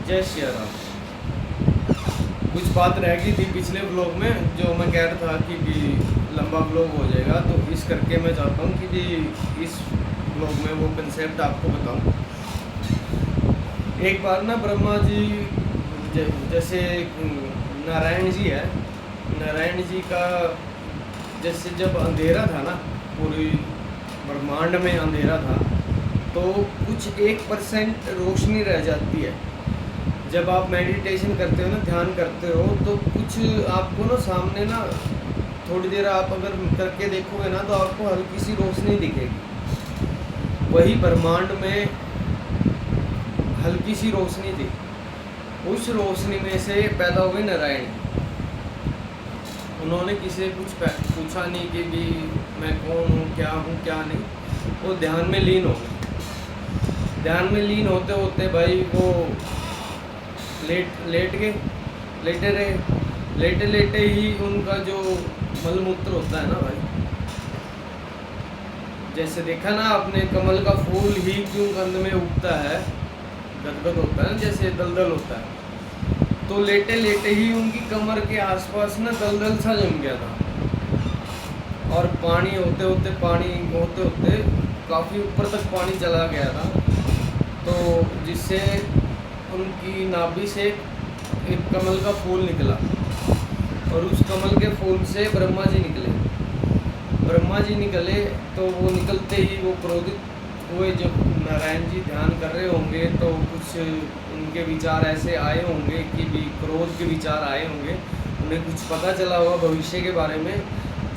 जय श्री राम। कुछ बात रह गई थी पिछले ब्लॉग में, जो मैं कह रहा था कि भी लंबा ब्लॉग हो जाएगा, तो इस करके मैं चाहता हूँ कि भी इस ब्लॉग में वो कंसेप्ट आपको बताऊँ। एक बार ना ब्रह्मा जी जैसे नारायण जी है, नारायण जी का जैसे जब अंधेरा था ना, पूरी ब्रह्मांड में अंधेरा था, तो कुछ 1% रोशनी रह जाती है। जब आप मेडिटेशन करते हो ना, ध्यान करते हो, तो कुछ आपको ना सामने ना थोड़ी देर आप अगर करके देखोगे ना, तो आपको हल्की सी रोशनी दिखेगी। वही ब्रह्मांड में हल्की सी रोशनी थी। उस रोशनी में से पैदा हुए नारायण। उन्होंने किसी से कुछ पूछा नहीं कि भी मैं कौन हूँ क्या नहीं। वो ध्यान में लीन हो गए। ध्यान में लीन होते होते भाई वो लेट गए, लेटे रहे। लेटे लेटे ही उनका जो मलमूत्र होता है ना भाई, जैसे देखा ना आपने, कमल का फूल ही क्यों गंध में उगता है, गदगद होता है ना, जैसे दलदल होता है। तो लेटे लेटे ही उनकी कमर के आसपास ना दलदल सा जम गया था, और पानी होते होते काफ़ी ऊपर तक पानी चला गया था। तो जिससे उनकी नाभि से एक कमल का फूल निकला, और उस कमल के फूल से ब्रह्मा जी निकले। ब्रह्मा जी निकले तो वो निकलते ही वो क्रोधित हुए। जब नारायण जी ध्यान कर रहे होंगे तो कुछ उनके विचार ऐसे आए होंगे कि भी क्रोध के विचार आए होंगे। उन्हें कुछ पता चला होगा भविष्य के बारे में,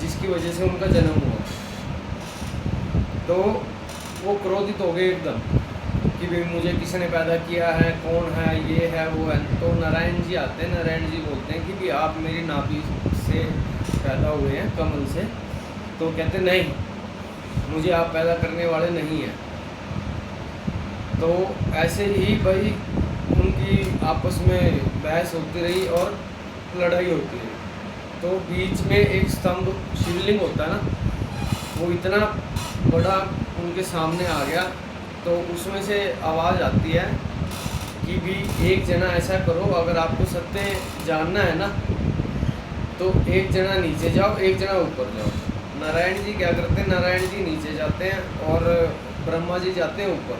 जिसकी वजह से उनका जन्म हुआ। तो वो क्रोधित हो गए एकदम कि भाई मुझे किसने पैदा किया है, कौन है, ये है वो है। तो नारायण जी आते हैं, नारायण जी बोलते हैं कि भी आप मेरी नाभि से पैदा हुए हैं, कमल से। तो कहते नहीं, मुझे आप पैदा करने वाले नहीं हैं। तो ऐसे ही भाई उनकी आपस में बहस होती रही और लड़ाई होती रही। तो बीच में एक स्तंभ शिवलिंग होता है ना, वो इतना बड़ा उनके सामने आ गया। तो उसमें से आवाज़ आती है कि भी एक जना ऐसा करो, अगर आपको सत्य जानना है ना, तो एक जना नीचे जाओ, एक जना ऊपर जाओ। नारायण जी क्या करते हैं, नारायण जी नीचे जाते हैं और ब्रह्मा जी जाते हैं ऊपर।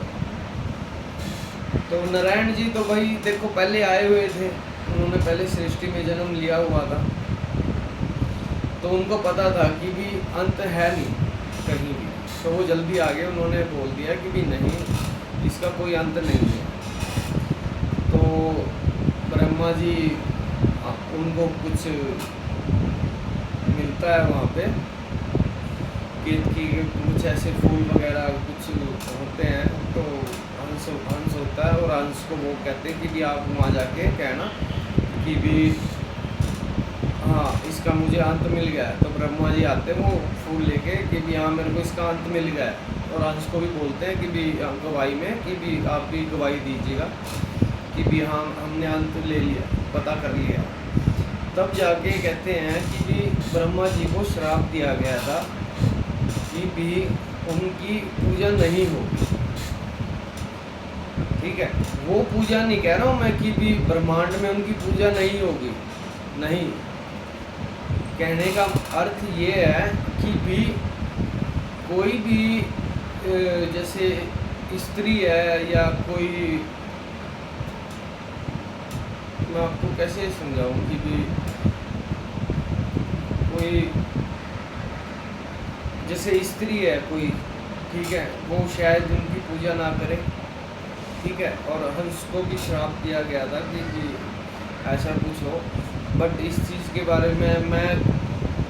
तो नारायण जी तो भाई देखो पहले आए हुए थे, उन्होंने पहले सृष्टि में जन्म लिया हुआ था, तो उनको पता था कि भी अंत है नहीं कहीं भी। तो वो जल्दी आगे उन्होंने बोल दिया कि भी नहीं, इसका कोई अंत नहीं है। तो ब्रह्मा जी उनको कुछ मिलता है वहाँ पे कि कुछ ऐसे फूल वगैरह कुछ होते हैं। तो हंस होता है, और हंस को वो कहते हैं कि भी आप वहाँ जाके कहना कि भी हाँ इसका मुझे अंत मिल गया है। तो ब्रह्मा जी आते हैं वो फूल लेके कि भी हाँ मेरे को इसका अंत मिल गया है। और हंस को भी बोलते हैं कि भी गवाही में कि भी आप भी गवाही दीजिएगा कि भी हाँ हमने अंत ले लिया, पता कर लिया। तब जाके कहते हैं कि भी ब्रह्मा जी को श्राप दिया गया था कि भी उनकी पूजा नहीं होगी। ठीक है, वो पूजा नहीं कह रहा हूँ मैं कि भी ब्रह्मांड में उनकी पूजा नहीं होगी, नहीं। कहने का अर्थ ये है कि भी कोई भी जैसे स्त्री है या कोई, मैं आपको कैसे समझाऊं कि भी कोई जैसे स्त्री है कोई, ठीक है, वो शायद उनकी पूजा ना करे। ठीक है, और हंस को भी श्राप दिया गया था कि ऐसा कुछ हो। बट इस चीज़ के बारे में मैं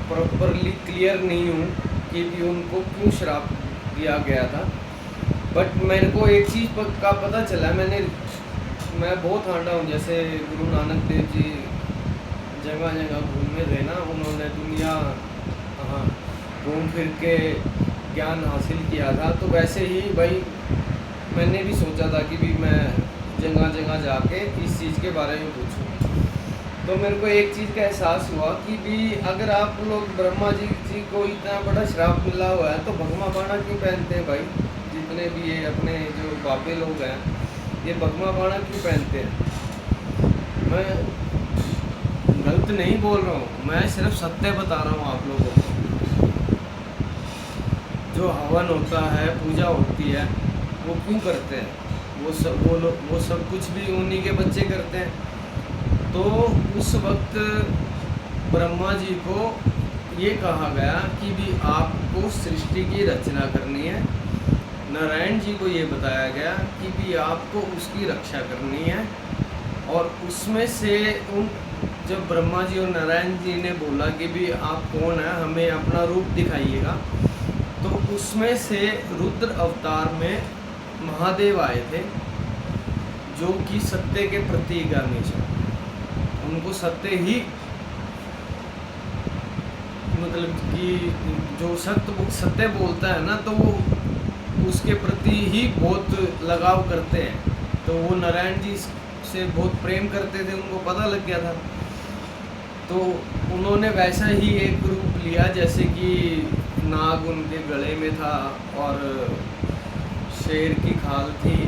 प्रॉपरली क्लियर नहीं हूँ कि भी उनको क्यों श्राप दिया गया था। बट मेरे को एक चीज़ का पता चला, मैं बहुत हांडा हूँ। जैसे गुरु नानक देव जी जगह जगह घूमे थे ना, उन्होंने दुनिया हाँ घूम फिर के ज्ञान हासिल किया था। तो वैसे ही भाई मैंने भी सोचा था कि भी मैं जगह जगह जाके इस चीज़ के बारे में पूछूं। तो मेरे को एक चीज़ का एहसास हुआ कि भी अगर आप लोग ब्रह्मा जी को इतना बड़ा श्राप मिला हुआ है, तो भगवा बाणा क्यों पहनते हैं भाई? जितने भी ये अपने जो बापे लोग हैं, ये भगवा बाणा क्यों पहनते हैं? मैं गलत नहीं बोल रहा हूँ, मैं सिर्फ सत्य बता रहा हूँ आप लोगों को। जो हवन होता है, पूजा होती है, वो क्यों करते हैं? वो सब कुछ भी उन्हीं के बच्चे करते हैं। तो उस वक्त ब्रह्मा जी को ये कहा गया कि भी आपको सृष्टि की रचना करनी है। नारायण जी को ये बताया गया कि भी आपको उसकी रक्षा करनी है। और उसमें से उन जब ब्रह्मा जी और नारायण जी ने बोला कि भी आप कौन है, हमें अपना रूप दिखाइएगा, तो उसमें से रुद्र अवतार में महादेव आए थे, जो कि सत्य के प्रतीक है हमेशा। उनको सत्य ही, मतलब कि जो सत्य बोलता है ना, तो वो उसके प्रति ही बहुत लगाव करते हैं। तो वो नारायण जी से बहुत प्रेम करते थे, उनको पता लग गया था। तो उन्होंने वैसा ही एक रूप लिया, जैसे कि नाग उनके गले में था और शेर की खाल थी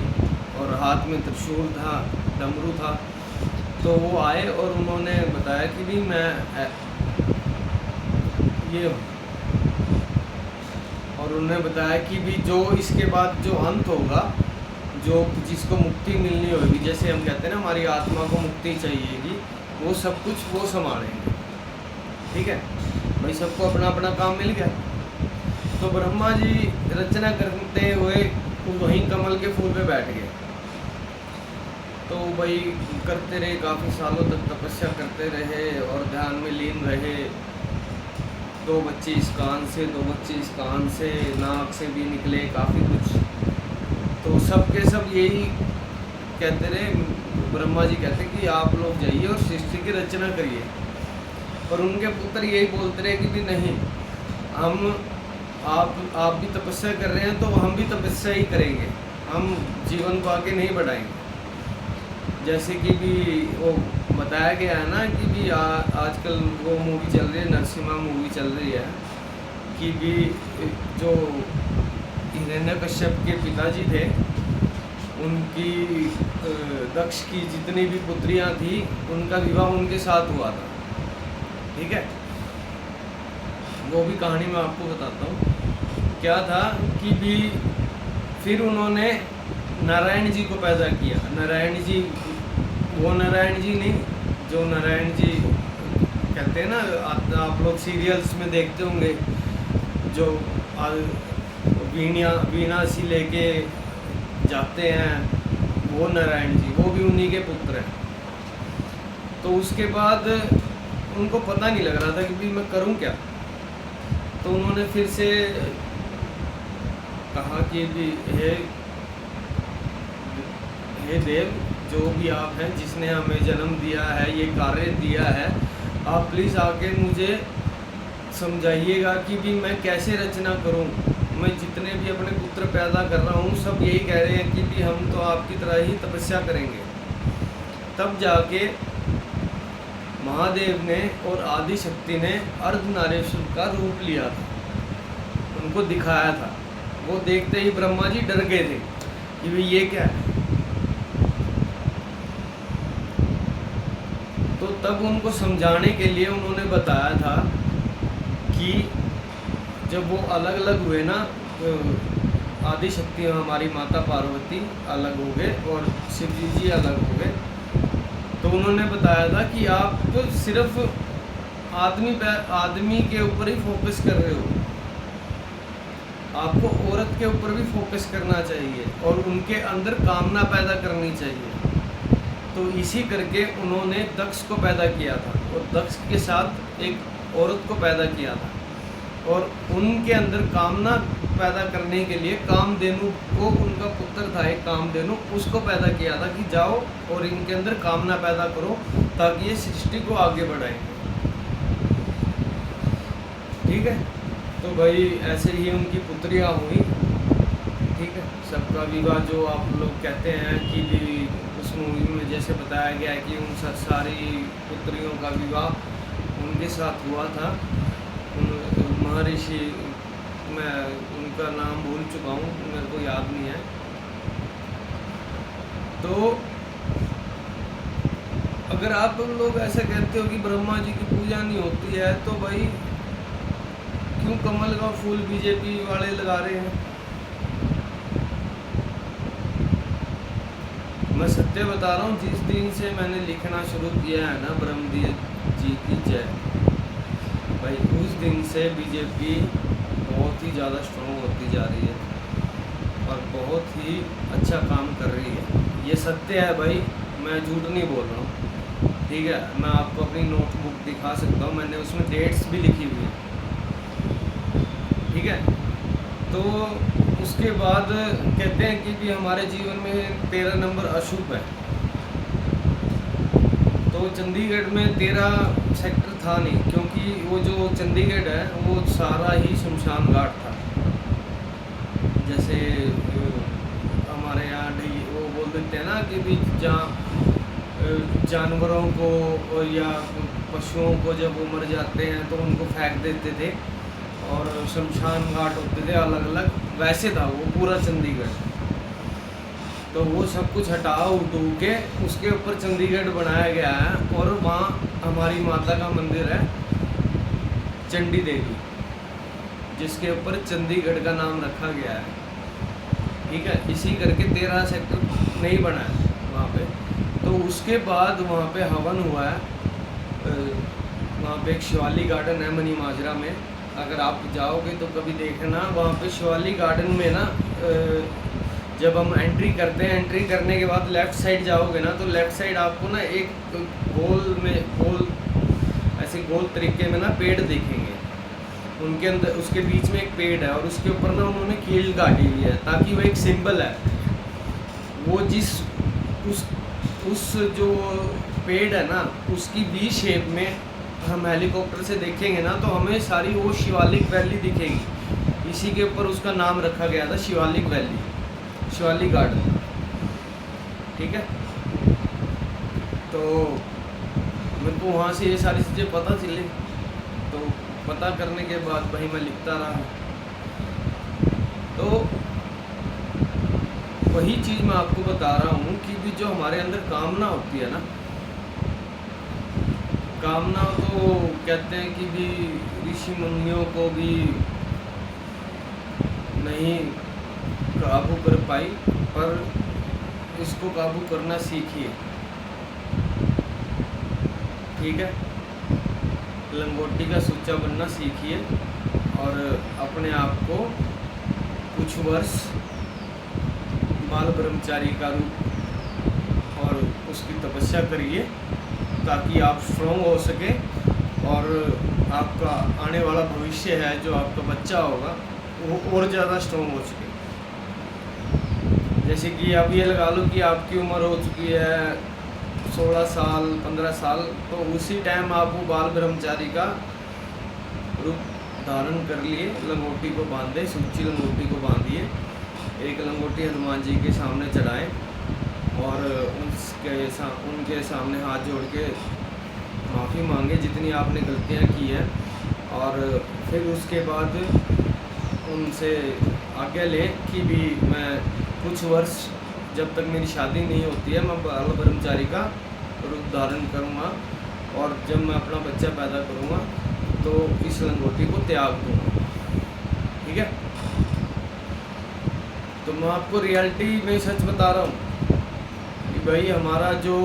और हाथ में त्रिशूल था, डमरू था। तो वो आए और उन्होंने बताया कि भी मैं ये हूँ। और उन्होंने बताया कि भी जो इसके बाद जो अंत होगा, जो जिसको मुक्ति मिलनी होगी, जैसे हम कहते हैं ना हमारी आत्मा को मुक्ति चाहिएगी, वो सब कुछ वो संभालेंगे। ठीक है भाई, सबको अपना अपना काम मिल गया। तो ब्रह्मा जी रचना करते हुए वहीं कमल के फूल पे बैठ गए। तो भाई करते रहे, काफ़ी सालों तक तपस्या करते रहे और ध्यान में लीन रहे। 2 बच्चे इस कान से, 2 बच्चे इस कान से, नाक से भी निकले, काफ़ी कुछ। तो सब के सब यही कहते रहे, ब्रह्मा जी कहते कि आप लोग जाइए और सृष्टि की रचना करिए। और उनके पुत्र यही बोलते रहे कि भी नहीं, हम आप भी तपस्या कर रहे हैं तो हम भी तपस्या ही करेंगे, हम जीवन को आगे नहीं बढ़ाएंगे। जैसे कि भी वो बताया गया है ना कि भी आजकल वो मूवी चल रही है, नरसिम्हा मूवी चल रही है, कि भी जो हिरण्यकश्यप के पिताजी थे, उनकी दक्ष की जितनी भी पुत्रियां थी, उनका विवाह उनके साथ हुआ था। ठीक है, वो भी कहानी मैं आपको बताता हूँ। क्या था कि भी फिर उन्होंने नारायण जी को पैदा किया। नारायण जी, वो नारायण जी नहीं जो नारायण जी कहते हैं ना, आप लोग सीरियल्स में देखते होंगे, जो वीणा सी लेके जाते हैं, वो नारायण जी, वो भी उन्हीं के पुत्र हैं। तो उसके बाद उनको पता नहीं लग रहा था कि भी मैं करूं क्या। तो उन्होंने फिर से कहा कि भी हे देव, जो भी आप हैं, जिसने हमें जन्म दिया है, ये कार्य दिया है, आप प्लीज़ आके मुझे समझाइएगा कि भी मैं कैसे रचना करूं। मैं जितने भी अपने पुत्र पैदा कर रहा हूं, सब यही कह रहे हैं कि भी हम तो आपकी तरह ही तपस्या करेंगे। तब जाके महादेव ने और आदि शक्ति ने अर्धनारीश्वर का रूप लिया था, उनको दिखाया था। वो देखते ही ब्रह्मा जी डर गए थे कि भाई ये क्या है। तो तब उनको समझाने के लिए उन्होंने बताया था कि जब वो अलग अलग हुए ना, तो आदि शक्ति हमारी माता पार्वती अलग हो गए और शिव जी अलग हो गए। तो उन्होंने बताया था कि आप तो सिर्फ आदमी के ऊपर ही फोकस कर रहे हो, आपको औरत के ऊपर भी फोकस करना चाहिए और उनके अंदर कामना पैदा करनी चाहिए। तो इसी करके उन्होंने दक्ष को पैदा किया था और दक्ष के साथ एक औरत को पैदा किया था, और उनके अंदर कामना पैदा करने के लिए कामधेनु को, उनका पुत्र था एक कामधेनु, उसको पैदा किया था कि जाओ और इनके अंदर कामना पैदा करो ताकि ये सृष्टि को आगे बढ़ाएंगे। ठीक है, तो भाई ऐसे ही उनकी पुत्रियां हुई। ठीक है, सबका विवाह जो आप लोग कहते हैं कि भी उस मूवी में जैसे बताया गया है कि उन सारी पुत्रियों का विवाह उनके साथ हुआ था। महर्षि, मैं उनका नाम भूल चुका हूँ, मेरे को याद नहीं है। तो अगर आप लोग ऐसा कहते हो कि ब्रह्मा जी की पूजा नहीं होती है, तो भाई क्यों कमल का फूल बीजेपी वाले लगा रहे हैं? मैं सत्य बता रहा हूँ, जिस दिन से मैंने लिखना शुरू किया है ना ब्रह्मदेव जी की जय, भाई उस दिन से बीजेपी बहुत ही ज़्यादा स्ट्रॉन्ग होती जा रही है और बहुत ही अच्छा काम कर रही है। ये सत्य है भाई, मैं झूठ नहीं बोल रहा हूँ। ठीक है, मैं आपको अपनी नोटबुक दिखा सकता हूँ, मैंने उसमें डेट्स भी लिखी हुई है। ठीक है, तो उसके बाद कहते हैं कि भी हमारे जीवन में 13 नंबर अशुभ है। तो चंडीगढ़ में 13 सेक्टर था नहीं, क्योंकि वो जो चंडीगढ़ है वो सारा ही शमशान घाट था। जैसे हमारे यहाँ वो बोल देते हैं ना कि भी जहाँ जानवरों को या पशुओं को जब वो मर जाते हैं तो उनको फेंक देते थे और शमशान घाट होते थे अलग अलग, वैसे था वो पूरा चंडीगढ़। तो वो सब कुछ हटा उठू के उसके ऊपर चंडीगढ़ बनाया गया है और वहाँ हमारी माता का मंदिर है चंडी देवी, जिसके ऊपर चंडीगढ़ का नाम रखा गया है। ठीक है, इसी करके 13 सेक्टर नहीं बना है वहाँ पे। तो उसके बाद वहाँ पे हवन हुआ है। वहाँ पे एक शिवालिक गार्डन है मनी माजरा में, अगर आप जाओगे तो कभी देखना। वहाँ पे शिवालिक गार्डन में ना जब हम एंट्री करते हैं, एंट्री करने के बाद लेफ़्ट साइड जाओगे ना, तो लेफ़्ट साइड आपको ना एक गोल ऐसे गोल तरीके में ना पेड़ दिखेंगे। उनके अंदर उसके बीच में एक पेड़ है और उसके ऊपर ना उन्होंने कील काटी हुई है, ताकि वो एक सिंबल है। वो जिस उस जो पेड़ है ना, उसकी वी शेप में हम हेलीकॉप्टर से देखेंगे ना, तो हमें सारी वो शिवालिक वैली दिखेगी। इसी के ऊपर उसका नाम रखा गया था शिवालिक वैली, शिवालिक गार्डन। ठीक है, तो मेरे को वहाँ से ये सारी चीज़ें पता चली, तो पता करने के बाद भाई मैं लिखता रहा। तो वही चीज़ मैं आपको बता रहा हूँ कि भी जो हमारे अंदर कामना होती है ना, कामना तो कहते हैं कि भी ऋषि मुनियों को भी नहीं काबू कर पाई, पर इसको काबू करना सीखिए। ठीक है, लंगोटी का सुच्चा बनना सीखिए और अपने आप को कुछ वर्ष बाल ब्रह्मचारी का रूप और उसकी तपस्या करिए, ताकि आप स्ट्रॉन्ग हो सके और आपका आने वाला भविष्य है, जो आपका बच्चा होगा, वो और ज़्यादा स्ट्रॉन्ग हो सके। जैसे कि आप ये लगा लो कि आपकी उम्र हो चुकी है 16 साल 15 साल, तो उसी टाइम आप वो बाल ब्रह्मचारी का रूप धारण कर लिए, लंगोटी को बांधे, सूची लंगोटी को बांधिए, एक लंगोटी हनुमान जी के सामने चढ़ाएं और उनके सामने हाथ जोड़ के माफ़ी मांगे जितनी आपने गलतियां की हैं, और फिर उसके बाद उनसे आज्ञा लें कि भी मैं कुछ वर्ष जब तक मेरी शादी नहीं होती है मैं बाल ब्रह्मचारी का रूप धारण करूँगा, और जब मैं अपना बच्चा पैदा करूँगा तो इस लंगोटी को त्याग दूँगा। ठीक है, तो मैं आपको रियलिटी में सच बता रहा हूँ कि भाई हमारा जो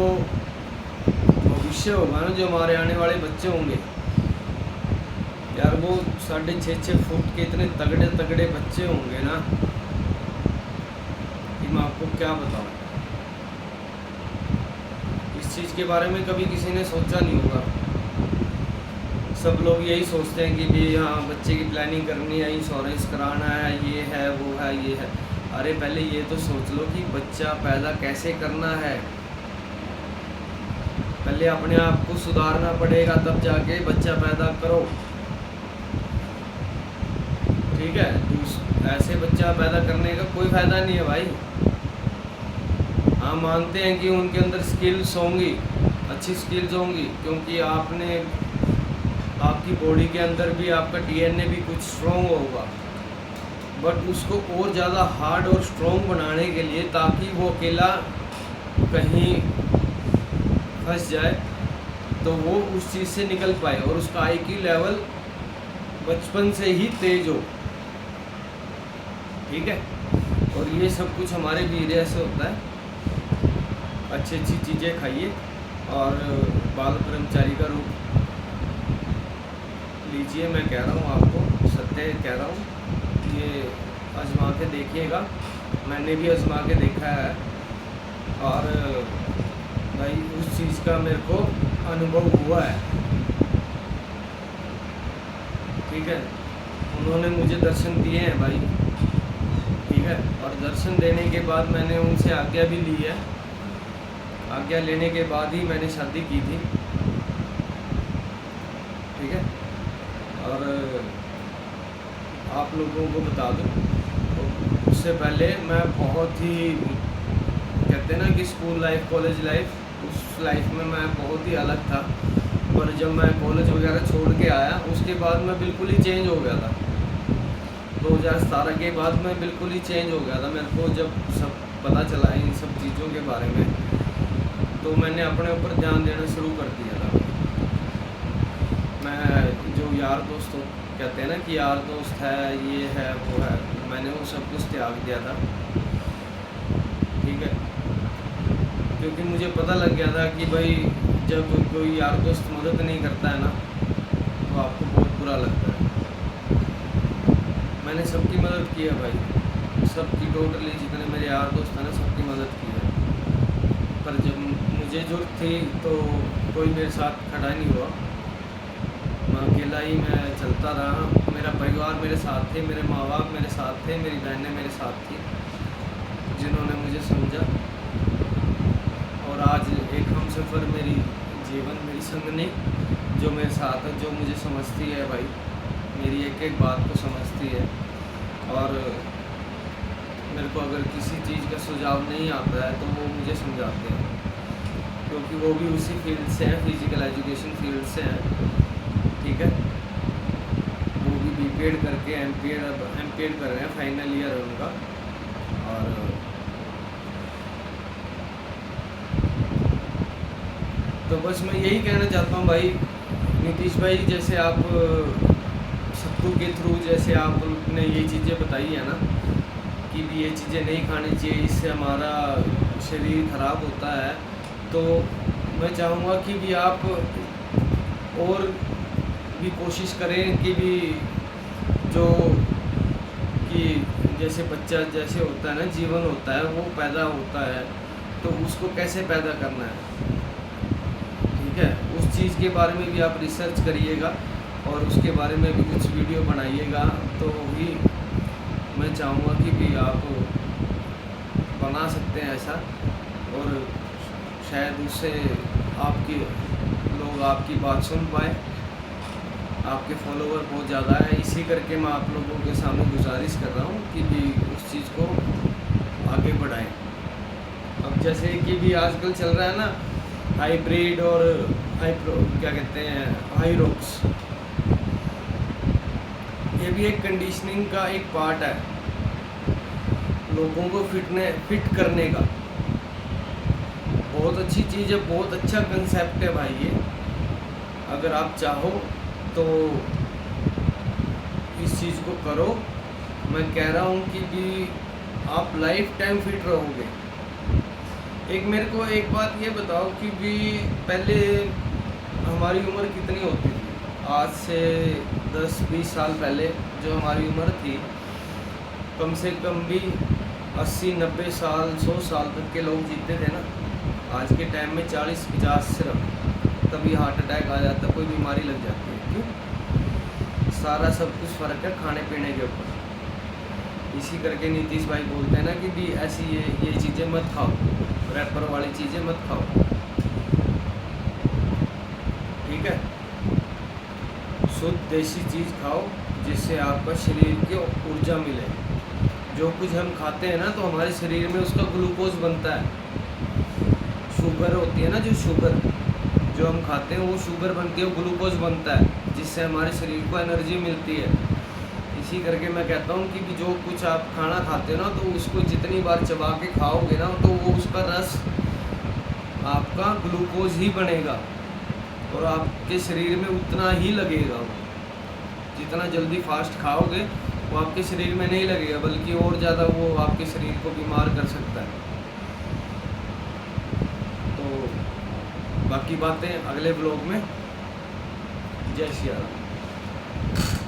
भविष्य होगा ना, जो हमारे आने वाले बच्चे होंगे यार, वो 6.5 फुट के इतने तगड़े तगड़े बच्चे होंगे ना कि मैं आपको क्या बताऊँ। इस चीज़ के बारे में कभी किसी ने सोचा नहीं होगा। सब लोग यही सोचते हैं कि भी हाँ बच्चे की प्लानिंग करनी है, इंश्योरेंस कराना है, ये है वो है ये है। अरे पहले ये तो सोच लो कि बच्चा पैदा कैसे करना है। पहले अपने आप को सुधारना पड़ेगा, तब जाके बच्चा पैदा करो। ठीक है, ऐसे बच्चा पैदा करने का कोई फ़ायदा नहीं है भाई। हाँ मानते हैं कि उनके अंदर स्किल्स होंगी, अच्छी स्किल्स होंगी, क्योंकि आपकी बॉडी के अंदर भी आपका डीएनए भी कुछ स्ट्रॉन्ग होगा, बट उसको और ज़्यादा हार्ड और स्ट्रॉन्ग बनाने के लिए, ताकि वो अकेला कहीं फंस जाए तो वो उस चीज़ से निकल पाए और उसका IQ लेवल बचपन से ही तेज हो। ठीक है, और ये सब कुछ हमारे वीर्य से होता है। अच्छी अच्छी चीज़ें खाइए और बाल ब्रह्मचारी का रूप लीजिए। मैं कह रहा हूँ आपको, सत्य कह रहा हूँ, ये आजमा के देखिएगा। मैंने भी आजमा के देखा है और भाई उस चीज़ का मेरे को अनुभव हुआ है। ठीक है, उन्होंने मुझे दर्शन दिए हैं भाई। ठीक है, और दर्शन देने के बाद मैंने उनसे आज्ञा भी ली है। आज्ञा लेने के बाद ही मैंने शादी की थी। ठीक है, और आप लोगों को बता दूं, तो उससे पहले मैं बहुत ही, कहते हैं ना कि स्कूल लाइफ, कॉलेज लाइफ, उस लाइफ में मैं बहुत ही अलग था। पर जब मैं कॉलेज वगैरह छोड़ के आया उसके बाद मैं बिल्कुल ही चेंज हो गया था। 2017 के बाद मैं बिल्कुल ही चेंज हो गया था। मेरे को जब सब पता चला इन सब चीज़ों के बारे में तो मैंने अपने ऊपर ध्यान देना शुरू कर दिया था। मैं जो यार दोस्त हो, कहते हैं ना कि यार दोस्त है, ये है, वो है, मैंने वो सब कुछ त्याग दिया था। ठीक है, क्योंकि मुझे पता लग गया था कि भाई जब कोई यार दोस्त मदद नहीं करता है ना तो आपको बहुत बुरा लगता है। मैंने सबकी मदद की है भाई, सबकी, टोटली जितने मेरे यार दोस्त हैं ना सबकी मदद की है। पर जब मुझे ज़रूरत थी तो कोई मेरे साथ खड़ा नहीं हुआ। मैं अकेला ही मैं चलता रहा। मेरा परिवार मेरे साथ थे, मेरे माँ बाप मेरे साथ थे, मेरी बहनें मेरे साथ थी जिन्होंने मुझे समझा। और आज एक हमसफ़र मेरी जीवन, मेरी संगनी जो मेरे साथ है, जो मुझे समझती है भाई, मेरी एक एक बात को समझती है। और मेरे को अगर किसी चीज़ का सुझाव नहीं आता है तो वो मुझे समझाते हैं, क्योंकि वो भी उसी फील्ड से हैं, फिज़िकल एजुकेशन फील्ड से हैं। ठीक है, वो भी BPED करके MPED कर रहे हैं, फाइनल ईयर है उनका। और तो बस मैं यही कहना चाहता हूँ भाई, नीतीश भाई, जैसे आप सत्तू के थ्रू जैसे आपने ये चीज़ें बताई है ना कि भी ये चीज़ें नहीं खानी चाहिए, इससे हमारा शरीर ख़राब होता है, तो मैं चाहूँगा कि भी आप और भी कोशिश करें कि भी जो कि जैसे बच्चा जैसे होता है ना, जीवन होता है, वो पैदा होता है तो उसको कैसे पैदा करना है। ठीक है, उस चीज़ के बारे में भी आप रिसर्च करिएगा और उसके बारे में भी कुछ वीडियो बनाइएगा, तो ही मैं चाहूँगा कि भी आप बना सकते हैं ऐसा। और शायद उससे आपके लोग आपकी बात सुन पाए। आपके फॉलोवर बहुत ज़्यादा है, इसी करके मैं आप लोगों के सामने गुजारिश कर रहा हूँ कि भी उस चीज़ को आगे बढ़ाएं। अब जैसे कि भी आजकल चल रहा है ना हाइब्रिड और क्या कहते हैं, हाइरोक्स, ये भी एक कंडीशनिंग का एक पार्ट है, लोगों को फिट करने का। बहुत अच्छी चीज़ है, बहुत अच्छा कंसेप्ट है भाई ये। अगर आप चाहो तो इस चीज़ को करो। मैं कह रहा हूँ कि भी आप लाइफ टाइम फिट रहोगे। एक मेरे को एक बात ये बताओ कि भी पहले हमारी उम्र कितनी होती थी? आज से 10-20 साल पहले जो हमारी उम्र थी, कम से कम भी 80-90 साल, 100 साल तक के लोग जीते थे ना। आज के टाइम में 40-50 सिर्फ, तभी हार्ट अटैक आ जाता, कोई बीमारी लग जाती है। क्यों? सारा सब कुछ फ़र्क है खाने पीने के ऊपर। इसी करके नीतीश भाई बोलते हैं ना कि भी ऐसी ये चीज़ें मत खाओ, रैपर वाली चीज़ें मत खाओ। ठीक है, शुद्ध देसी चीज़ खाओ जिससे आपका शरीर की ऊर्जा मिले। जो कुछ हम खाते हैं ना तो हमारे शरीर में उसका ग्लूकोज बनता है। शुगर होती है ना, जो शुगर जो हम खाते हैं वो शुगर बनती है, वो ग्लूकोज बनता है जिससे हमारे शरीर को एनर्जी मिलती है। इसी करके मैं कहता हूँ कि जो कुछ आप खाना खाते हो ना तो उसको जितनी बार चबा के खाओगे ना तो वो उसका रस आपका ग्लूकोज ही बनेगा और आपके शरीर में उतना ही लगेगा वो। जितना जल्दी फास्ट खाओगे वो आपके शरीर में नहीं लगेगा, बल्कि और ज़्यादा वो आपके शरीर को बीमार कर सकता है। तो बाकी बातें अगले ब्लॉग में। जय श्री राम।